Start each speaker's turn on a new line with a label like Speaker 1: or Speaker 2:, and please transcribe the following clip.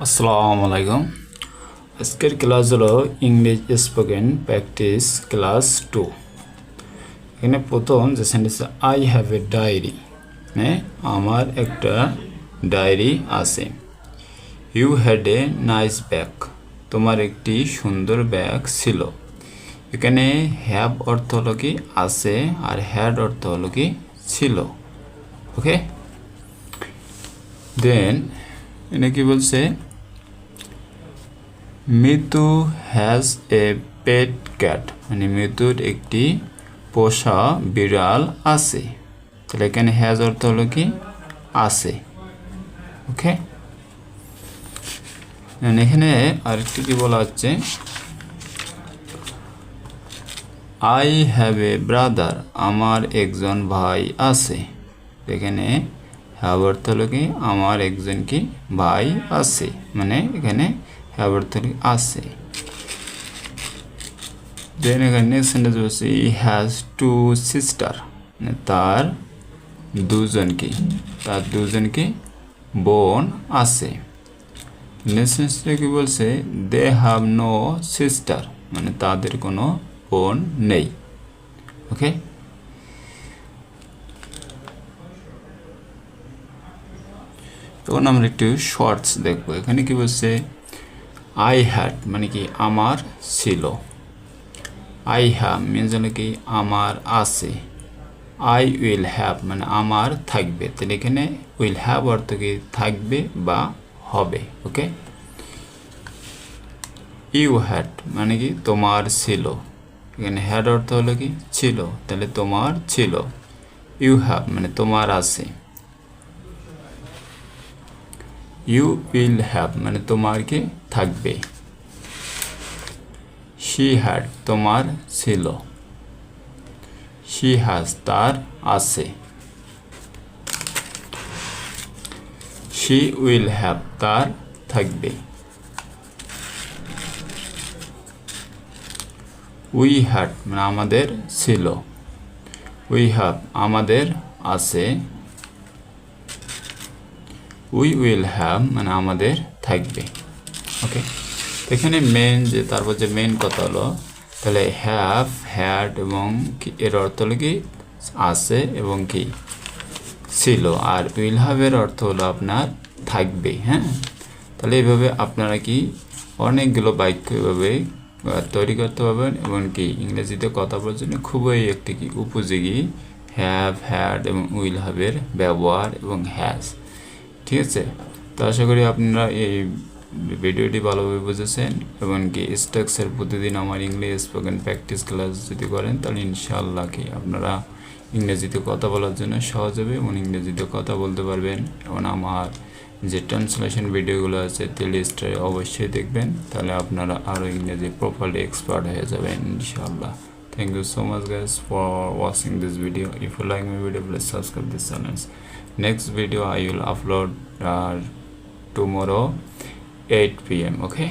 Speaker 1: আসসালামু আলাইকুম। আজকের ক্লাস হলো ইংলিশ স্পোকেন প্র্যাকটিস ক্লাস 2। এখানে প্রথম যে sentence I have a diary, হ্যাঁ আমার একটা ডায়েরি আছে। You had a nice bag, তোমার একটি সুন্দর ব্যাগ ছিল। এখানে হ্যাভ অর্থ হলো কি আছে, আর হ্যাড অর্থ হলো কি ছিল। ওকে, দেন এনে কি বলছে, Mitu has a pet cat, মানে মিতুর একটি পোষা বিড়াল আছে। তাহলে এখানে হ্যাজ অর্থ হলো কি আছে। ওকে, এখানে আরেকটি কি বলা হচ্ছে, আই হ্যাভ এ ব্রাদার, আমার একজন ভাই আছে। এখানে হ্যাভ অর্থ হলো কি আমার একজন কি ভাই আছে, মানে এখানে হ্যাভ অর্থ হলো আছে। দেন এখানে নেক্সট সেন্টেন্স বলছে হি হ্যাজ টু সিস্টার, মানে তার দুজন কি বোন আছে। নেক্সট সেন্টেন্সে কি বলছে, দে হ্যাভ নো সিস্টার, মানে তাদের কোনো বোন নেই। ওকে, এখন আমরা একটু শর্টস দেখবো। এখানে কি বলছে, আই হ্যাড মানে কি আমার ছিল। আই হ্যাভ মিনস হলো কি আমার আছে। আই উইল হ্যাভ মানে আমার থাকবে। তাহলে এখানে উইল হ্যাভ অর্থ কি থাকবে বা হবে। ওকে, ইউ হ্যাড মানে কি তোমার ছিল। এখানে হ্যাড অর্থ হলো কি ছিল, তাহলে তোমার ছিল। ইউ হ্যাভ মানে তোমার আছে। ইউ উইল হ্যাভ মানে তোমার কি থাকবে। শি হ্যাড তোমার ছিল। শি হ্যাজ তার আছে। শি উইল হ্যাভ তার থাকবে। উই হ্যাড মানে আমাদের ছিল। উই হ্যাভ আমাদের আছে। উই উইল হ্যাভ মানে আমাদের থাকবে। ওকে, এখানে মেন যে তারপর যে মেন কথা হলো, তাহলে হ্যাভ হ্যাড এবং এর অর্থ হলো কি আছে এবং কি ছিল, আর উইল হ্যাভ এর অর্থ হলো আপনার থাকবে। হ্যাঁ, তাহলে এইভাবে আপনারা কি অনেকগুলো বাক্য এভাবে তৈরি করতে পারবেন, এবং কি ইংরেজিতে কথা বলার জন্য খুবই একটি কি উপযোগী হ্যাভ, হ্যাড এবং উইল হ্যাভের ব্যবহার এবং হ্যাজ। ঠিক আছে, তো আশা করি আপনারা এই ভিডিওটি ভালোভাবে বুঝেছেন, এবং কি স্ট্রাকচার প্রতিদিন আমার ইংলিশ স্পোকেন প্র্যাকটিস ক্লাস যদি করেন, তাহলে ইনশাআল্লাহ কি আপনারা ইংরেজিতে কথা বলার জন্য সহজ হবে এবং ইংরেজিতে কথা বলতে পারবেন। এবং আমার যে ট্রান্সলেশন ভিডিওগুলো আছে প্লেলিস্টে অবশ্যই দেখবেন, তাহলে আপনারা আরও ইংরেজি প্রপারলি এক্সপার্ট হয়ে যাবেন ইনশাআল্লাহ। Thank you so much guys for watching this video. If you like my video, please subscribe this channel. Next video I will upload tomorrow 8 p.m. okay.